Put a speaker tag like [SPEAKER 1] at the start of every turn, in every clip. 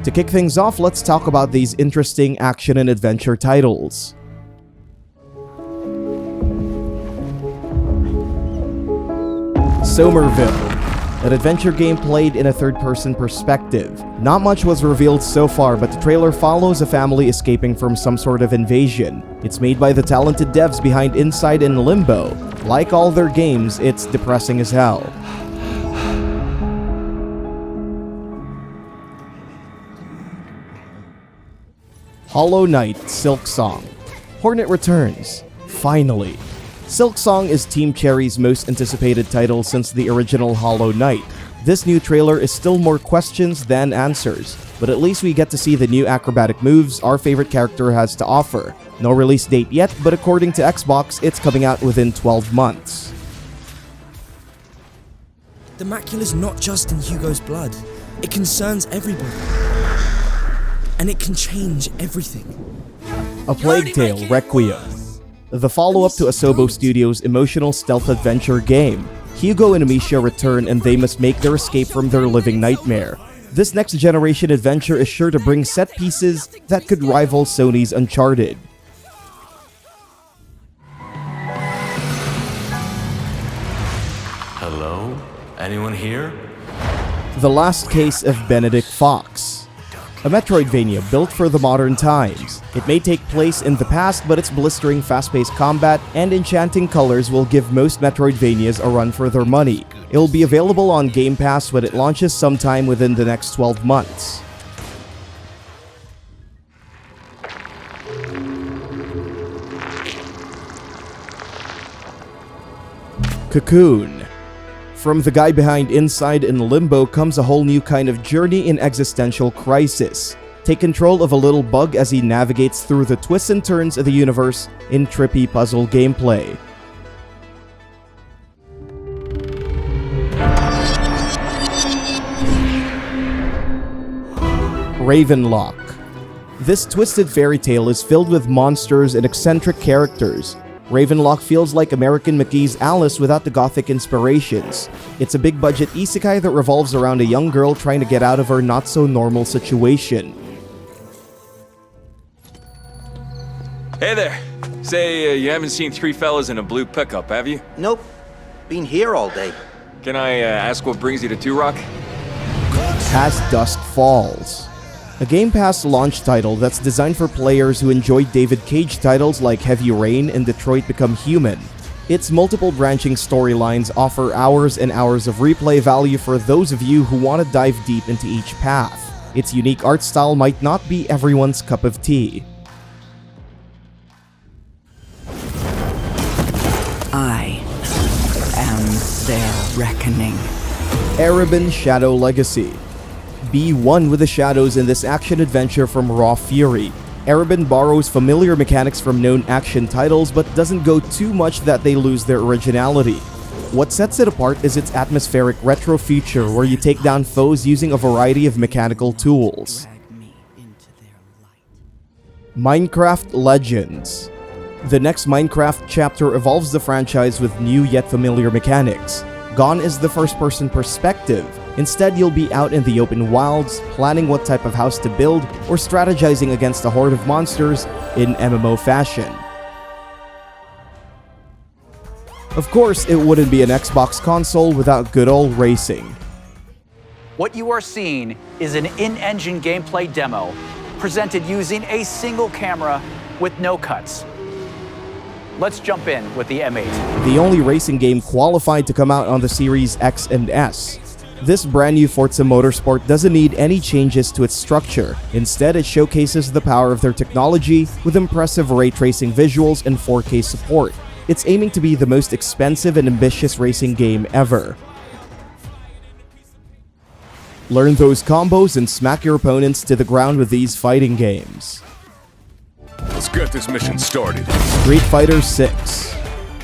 [SPEAKER 1] To kick things off, let's talk about these interesting action and adventure titles. Somerville, an adventure game played in a third-person perspective. Not much was revealed so far, but the trailer follows a family escaping from some sort of invasion. It's made by the talented devs behind Inside and Limbo. Like all their games, it's depressing as hell. Hollow Knight Silksong. Hornet returns. Finally. Silksong is Team Cherry's most anticipated title since the original Hollow Knight. This new trailer is still more questions than answers, but at least we get to see the new acrobatic moves our favorite character has to offer. No release date yet, but according to Xbox, it's coming out within 12 months.
[SPEAKER 2] The macula's not just in Hugo's blood. It concerns everybody. And it can change everything.
[SPEAKER 1] A Plague Tale Requiem. The follow-up to Asobo Studios' emotional stealth adventure game. Hugo and Amicia return and they must make their escape from their living nightmare. This next-generation adventure is sure to bring set pieces that could rival Sony's Uncharted.
[SPEAKER 3] Hello? Anyone here?
[SPEAKER 1] The Last Case of Benedict Fox. A Metroidvania built for the modern times. It may take place in the past, but its blistering fast-paced combat and enchanting colors will give most Metroidvanias a run for their money. It will be available on Game Pass when it launches sometime within the next 12 months. Cocoon. From the guy behind Inside and Limbo comes a whole new kind of journey in existential crisis. Take control of a little bug as he navigates through the twists and turns of the universe in trippy puzzle gameplay. Ravenlok. This twisted fairy tale is filled with monsters and eccentric characters. Ravenlok feels like American McGee's Alice without the gothic inspirations. It's a big-budget isekai that revolves around a young girl trying to get out of her not-so-normal situation.
[SPEAKER 4] Hey there. Say, you haven't seen three fellas in a blue pickup, have you?
[SPEAKER 5] Nope. Been here all day.
[SPEAKER 4] Can I ask what brings you to Two Rock?
[SPEAKER 1] Past Dusk Falls. A Game Pass launch title that's designed for players who enjoyed David Cage titles like Heavy Rain and Detroit Become Human. Its multiple branching storylines offer hours and hours of replay value for those of you who want to dive deep into each path. Its unique art style might not be everyone's cup of tea.
[SPEAKER 6] I am their reckoning.
[SPEAKER 1] Ereban Shadow Legacy. Be one with the shadows in this action-adventure from Raw Fury. Ereban borrows familiar mechanics from known action titles but doesn't go too much that they lose their originality. What sets it apart is its atmospheric retro feature where you take down foes using a variety of mechanical tools. Minecraft Legends. The next Minecraft chapter evolves the franchise with new yet familiar mechanics. Gone is the first-person perspective. Instead, you'll be out in the open wilds, planning what type of house to build, or strategizing against a horde of monsters in MMO fashion. Of course, it wouldn't be an Xbox console without good old racing.
[SPEAKER 7] What you are seeing is an in-engine gameplay demo presented using a single camera with no cuts. Let's jump in with the M8.
[SPEAKER 1] The only racing game qualified to come out on the Series X and S. This brand new Forza Motorsport doesn't need any changes to its structure. Instead, it showcases the power of their technology with impressive ray tracing visuals and 4K support. It's aiming to be the most expensive and ambitious racing game ever. Learn those combos and smack your opponents to the ground with these fighting games.
[SPEAKER 8] Let's get this mission started.
[SPEAKER 1] Street Fighter 6.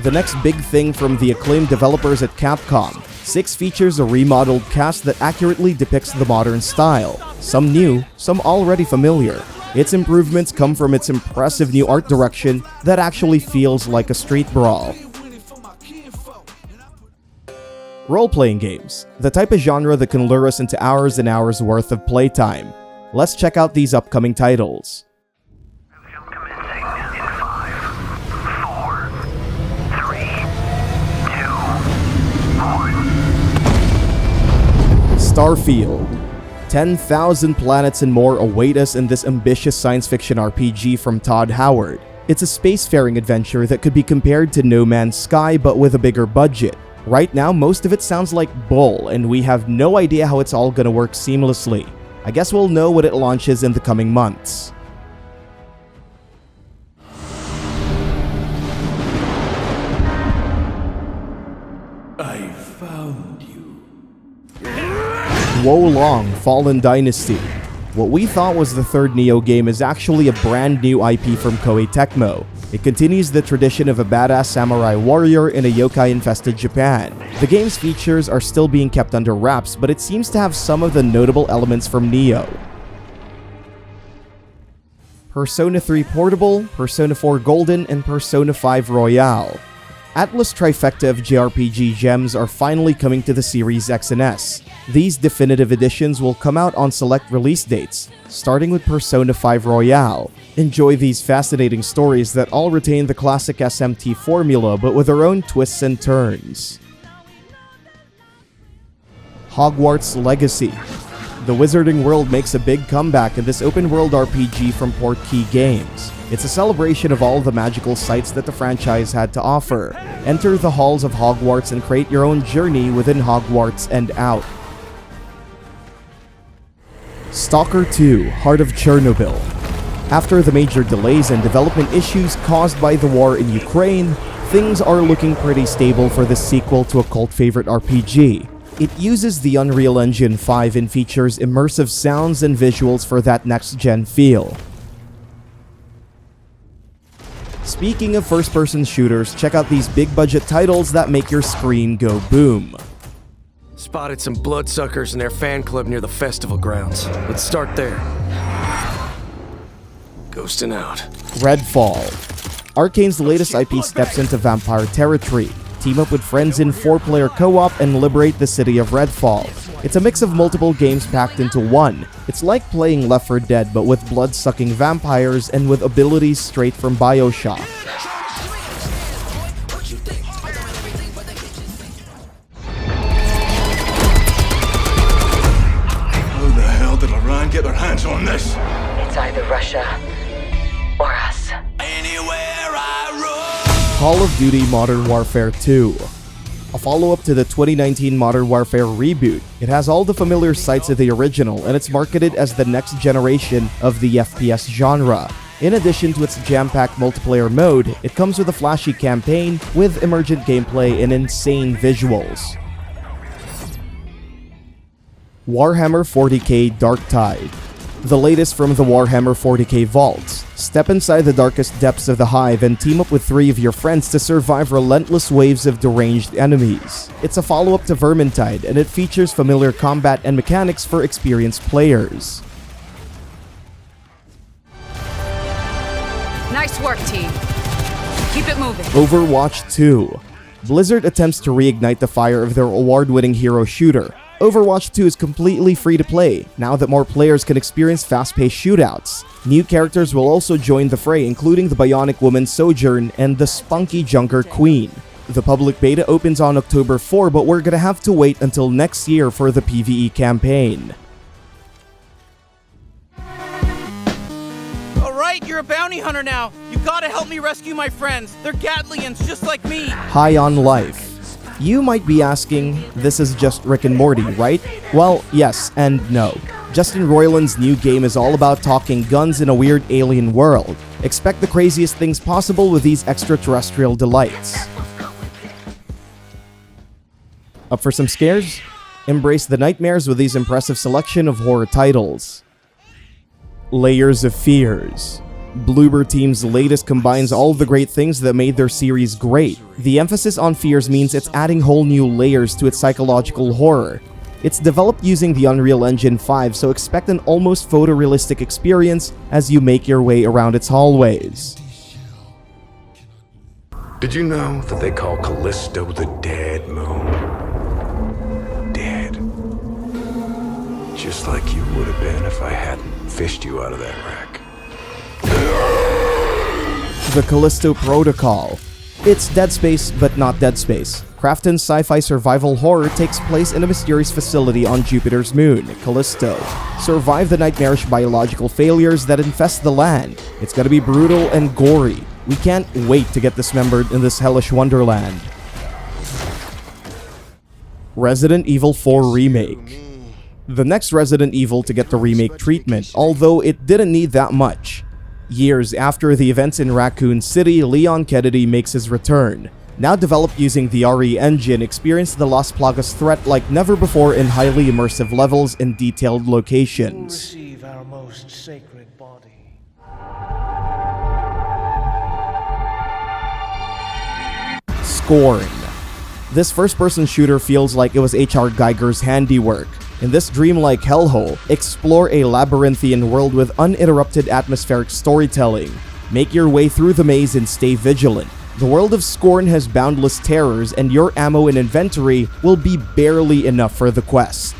[SPEAKER 1] The next big thing from the acclaimed developers at Capcom. 6 features a remodeled cast that accurately depicts the modern style. Some new, some already familiar. Its improvements come from its impressive new art direction that actually feels like a street brawl. Role-playing games, the type of genre that can lure us into hours and hours worth of playtime. Let's check out these upcoming titles.
[SPEAKER 9] Commencing in 5, 4, 3, 2, 1.
[SPEAKER 1] Starfield. 10,000 planets and more await us in this ambitious science fiction RPG from Todd Howard. It's a spacefaring adventure that could be compared to No Man's Sky but with a bigger budget. Right now, most of it sounds like bull, and we have no idea how it's all gonna work seamlessly. I guess we'll know when it launches in the coming months.
[SPEAKER 3] I found you.
[SPEAKER 1] Wolong Fallen Dynasty. What we thought was the third Neo game is actually a brand new IP from Koei Tecmo. It continues the tradition of a badass samurai warrior in a yokai-infested Japan. The game's features are still being kept under wraps, but it seems to have some of the notable elements from Neo. Persona 3 Portable, Persona 4 Golden, and Persona 5 Royale. Atlas trifecta of JRPG gems are finally coming to the Series X and S. These definitive editions will come out on select release dates, starting with Persona 5 Royale. Enjoy these fascinating stories that all retain the classic SMT formula but with their own twists and turns. Hogwarts Legacy. The Wizarding World makes a big comeback in this open-world RPG from Portkey Games. It's a celebration of all the magical sights that the franchise had to offer. Enter the halls of Hogwarts and create your own journey within Hogwarts and out. Stalker 2: Heart of Chernobyl. After the major delays and development issues caused by the war in Ukraine, things are looking pretty stable for this sequel to a cult favorite RPG. It uses the Unreal Engine 5 and features immersive sounds and visuals for that next-gen feel. Speaking of first-person shooters, check out these big-budget titles that make your screen go boom.
[SPEAKER 10] Spotted some bloodsuckers in their fan club near the festival grounds. Let's start there. Ghosting out.
[SPEAKER 1] Redfall. Arkane's latest IP steps into vampire territory. Team up with friends in 4-player co-op and liberate the city of Redfall. It's a mix of multiple games packed into one. It's like playing Left 4 Dead but with blood-sucking vampires and with abilities straight from BioShock.
[SPEAKER 8] How the hell did Iran get their hands on this?
[SPEAKER 11] It's either Russia or us.
[SPEAKER 1] Call of Duty Modern Warfare 2. A follow-up to the 2019 Modern Warfare reboot. It has all the familiar sights of the original, and it's marketed as the next generation of the FPS genre. In addition to its jam-packed multiplayer mode, it comes with a flashy campaign with emergent gameplay and insane visuals. Warhammer 40k Darktide. The latest from the Warhammer 40k vaults. Step inside the darkest depths of the Hive and team up with 3 of your friends to survive relentless waves of deranged enemies. It's a follow-up to Vermintide, and it features familiar combat and mechanics for experienced players.
[SPEAKER 12] Nice work, team. Keep it moving.
[SPEAKER 1] Overwatch 2. Blizzard attempts to reignite the fire of their award-winning hero shooter. Overwatch 2 is completely free to play, now that more players can experience fast-paced shootouts. New characters will also join the fray, including the Bionic Woman Sojourn and the spunky Junker Queen. The public beta opens on October 4, but we're gonna have to wait until next year for the PvE campaign.
[SPEAKER 13] Alright, you're a bounty hunter now. You gotta help me rescue my friends. They're Gatlians, just like me.
[SPEAKER 1] High on Life. You might be asking, this is just Rick and Morty, right? Well, yes and no. Justin Roiland's new game is all about talking guns in a weird alien world. Expect the craziest things possible with these extraterrestrial delights. Up for some scares? Embrace the nightmares with these impressive selection of horror titles. Layers of Fears. Bloober Team's latest combines all the great things that made their series great. The emphasis on fears means it's adding whole new layers to its psychological horror. It's developed using the Unreal Engine 5, so expect an almost photorealistic experience as you make your way around its hallways.
[SPEAKER 8] Did you know that they call Callisto the dead moon? Dead. Just like you would have been if I hadn't fished you out of that wreck.
[SPEAKER 1] The Callisto Protocol. It's Dead Space, but not Dead Space. Krafton's sci-fi survival horror takes place in a mysterious facility on Jupiter's moon, Callisto. Survive the nightmarish biological failures that infest the land. It's gonna be brutal and gory. We can't wait to get dismembered in this hellish wonderland. Resident Evil 4 Remake. The next Resident Evil to get the remake treatment, although it didn't need that much. Years after the events in Raccoon City, Leon Kennedy makes his return. Now developed using the RE engine, experience the Las Plagas threat like never before in highly immersive levels and detailed locations.
[SPEAKER 9] Receive our most sacred body.
[SPEAKER 1] Scorn. This first-person shooter feels like it was H.R. Geiger's handiwork. In this dreamlike hellhole, explore a labyrinthian world with uninterrupted atmospheric storytelling. Make your way through the maze and stay vigilant. The world of Scorn has boundless terrors, and your ammo and inventory will be barely enough for the quest.